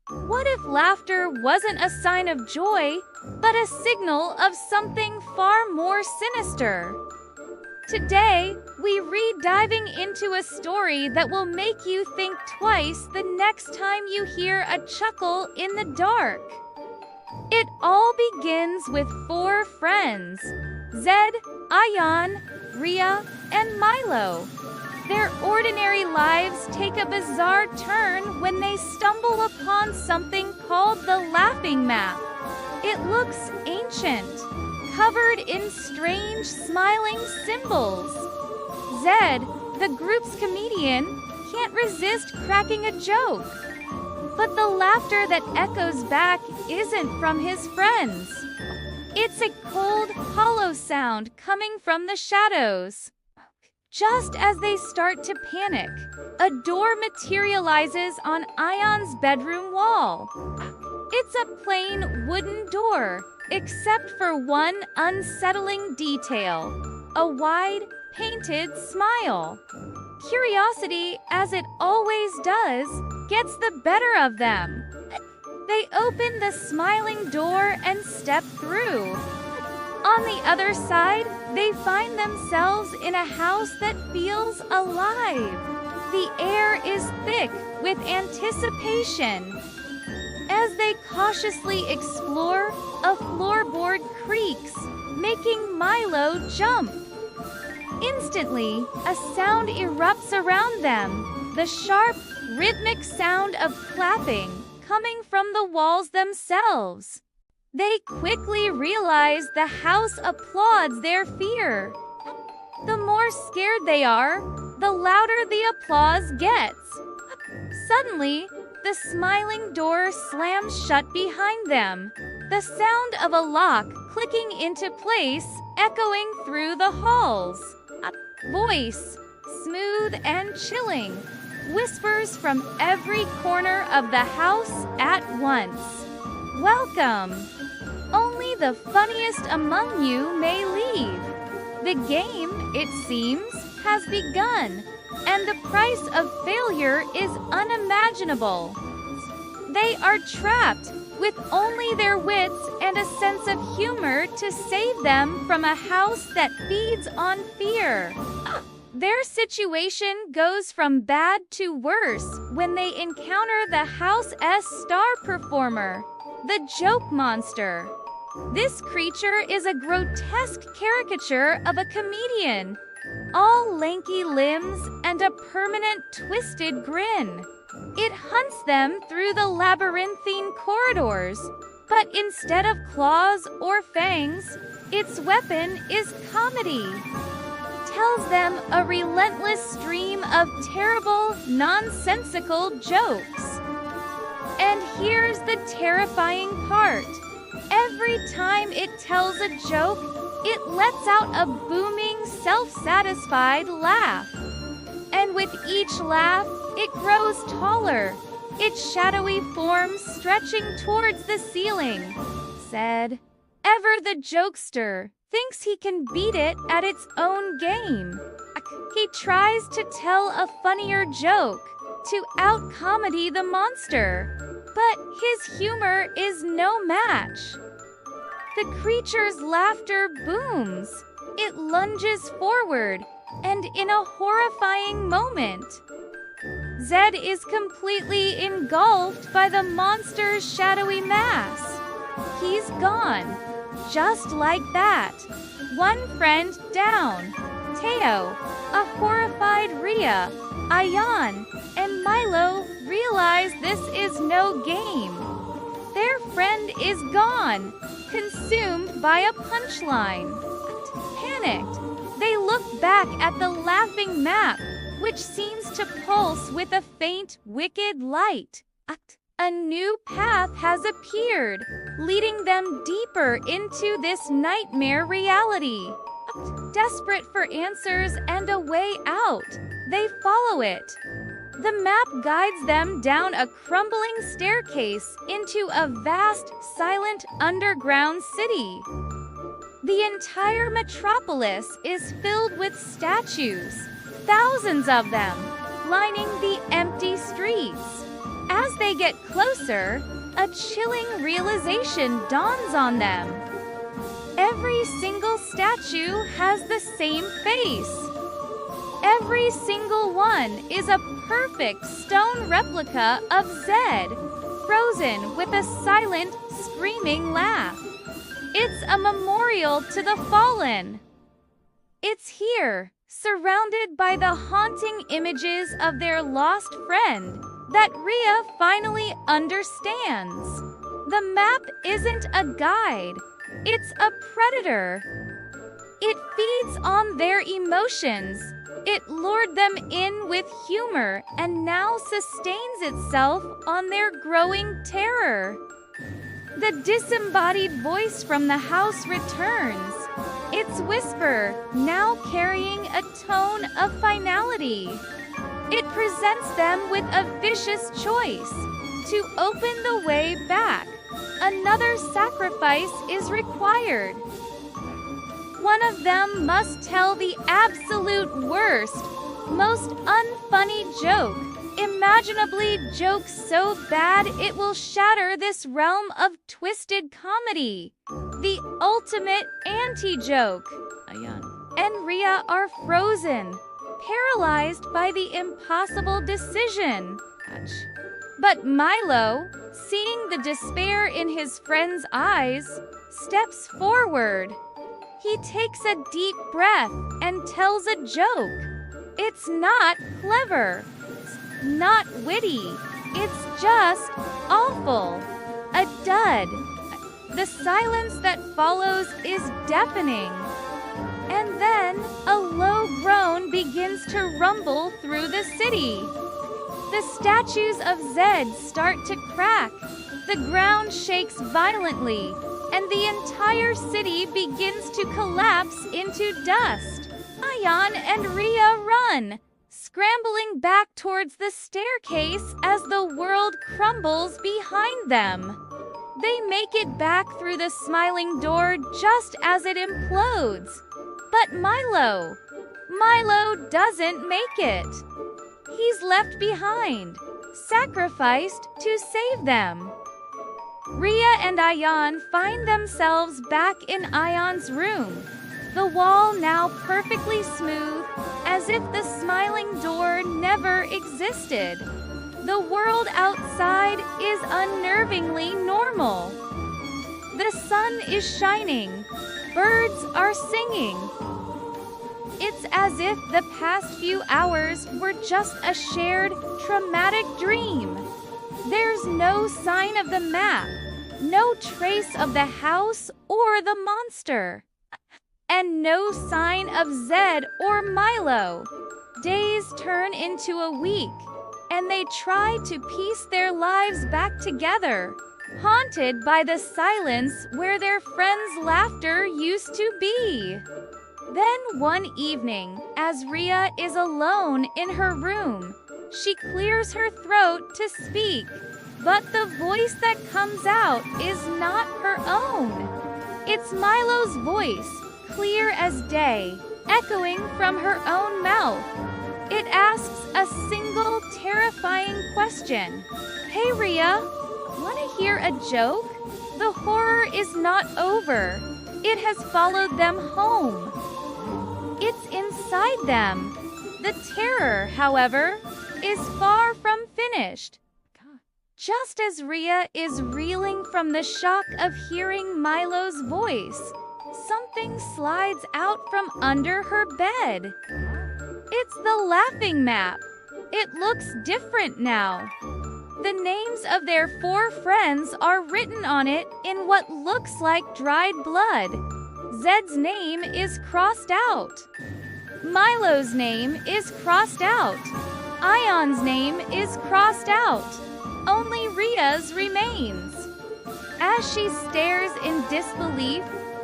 What if laughter wasn't a sign of joy, but a signal of something far more sinister? Today, we read diving into a story that will make you think twice the next time you hear a chuckle in the dark. It all begins with four friends: Zed, Ayan, Ria, and Milo. Their ordinary lives take a bizarre turn when they stumble upon something called the Laughing Map. It looks ancient, covered in strange, smiling symbols. Zed, the group's comedian, can't resist cracking a joke. But the laughter that echoes back isn't from his friends. It's a cold, hollow sound coming from the shadows. Just as they start to panic, a door materializes on Ayan's bedroom wall. It's a plain wooden door, except for one unsettling detail: a wide, painted smile. Curiosity, as it always does, gets the better of them. They open the smiling door and step through. On the other side, they find themselves in a house that feels alive. The air is thick with anticipation. As they cautiously explore, a floorboard creaks, making Milo jump. Instantly, a sound erupts around them, the sharp, rhythmic sound of clapping coming from the walls themselves. They quickly realize the house applauds their fear. The more scared they are, the louder the applause gets. Suddenly, the smiling door slams shut behind them, the sound of a lock clicking into place echoing through the halls. A voice, smooth and chilling, whispers from every corner of the house at once. Welcome! Only the funniest among you may leave. The game, it seems, has begun, and the price of failure is unimaginable. They are trapped, with only their wits and a sense of humor to save them from a house that feeds on fear. Their situation goes from bad to worse when they encounter the house's star performer, the Joke Monster. This creature is a grotesque caricature of a comedian, all lanky limbs and a permanent twisted grin. It hunts them through the labyrinthine corridors, but instead of claws or fangs, its weapon is comedy. Tells them a relentless stream of terrible, nonsensical jokes. And here's the terrifying part. Every time it tells a joke, it lets out a booming, self-satisfied laugh. And with each laugh, it grows taller, its shadowy form stretching towards the ceiling. Said, ever the jokester thinks he can beat it at its own game. He tries to tell a funnier joke, to out-comedy the monster, but his humor is no match. The creature's laughter booms. It lunges forward, and in a horrifying moment, Zed is completely engulfed by the monster's shadowy mass. He's gone, just like that. One friend down. Teo, a horrified Ria, Ayan, and Milo realize this is no game. Their friend is gone, consumed by a punchline. Panicked, they look back at the laughing map, which seems to pulse with a faint, wicked light. A new path has appeared, leading them deeper into this nightmare reality. Desperate for answers and a way out, they follow it. The map guides them down a crumbling staircase into a vast, silent underground city. The entire metropolis is filled with statues, thousands of them, lining the empty streets. As they get closer, a chilling realization dawns on them. Every single statue has the same face. Every single one is a perfect stone replica of Zed, frozen with a silent, screaming laugh. It's a memorial to the fallen. It's here, surrounded by the haunting images of their lost friend, that Rhea finally understands. The map isn't a guide, it's a predator. It feeds on their emotions. It lured them in with humor and now sustains itself on their growing terror. The disembodied voice from the house returns, its whisper now carrying a tone of finality. It presents them with a vicious choice: to open the way back. Another sacrifice is required. One of them must tell the absolute worst, most unfunny joke, imaginably joke so bad it will shatter this realm of twisted comedy. The ultimate anti-joke. Ayan and Rhea are frozen, paralyzed by the impossible decision. But Milo, seeing the despair in his friend's eyes, steps forward. He takes a deep breath and tells a joke. It's not clever, not witty, it's just awful. A dud. The silence that follows is deafening. And then a low groan begins to rumble through the city. The statues of Zed start to crack. The ground shakes violently, and the entire city begins to collapse into dust. Ayan and Rhea run, scrambling back towards the staircase as the world crumbles behind them. They make it back through the smiling door just as it implodes. But Milo doesn't make it. He's left behind, sacrificed to save them. Rhea and Ayan find themselves back in Ayan's room, the wall now perfectly smooth, as if the smiling door never existed. The world outside is unnervingly normal. The sun is shining, birds are singing. It's as if the past few hours were just a shared, traumatic dream. There's no sign of the map, no trace of the house or the monster, and no sign of Zed or Milo. Days turn into a week, and they try to piece their lives back together, haunted by the silence where their friends' laughter used to be. Then one evening, as Rhea is alone in her room, she clears her throat to speak, but the voice that comes out is not her own. It's Milo's voice, clear as day, echoing from her own mouth. It asks a single terrifying question. Hey Rhea, wanna hear a joke? The horror is not over. It has followed them home. It's inside them. The terror, however, is far from finished. Just as Rhea is reeling from the shock of hearing Milo's voice, something slides out from under her bed. It's the laughing map. It looks different now. The names of their 4 friends are written on it in what looks like dried blood. Zed's name is crossed out. Milo's name is crossed out. Ayan's name is crossed out. Only Rhea's remains. As she stares in disbelief,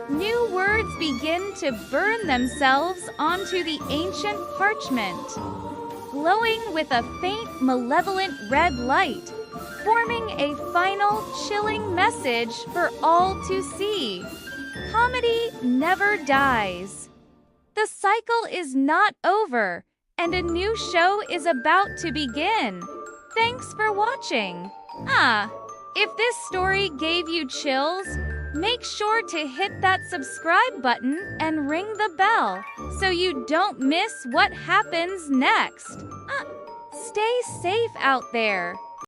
new words begin to burn themselves onto the ancient parchment, glowing with a faint, malevolent red light, forming a final, chilling message for all to see. Comedy never dies. The cycle is not over, and a new show is about to begin. Thanks for watching. If this story gave you chills, make sure to hit that subscribe button and ring the bell so you don't miss what happens next. Stay safe out there.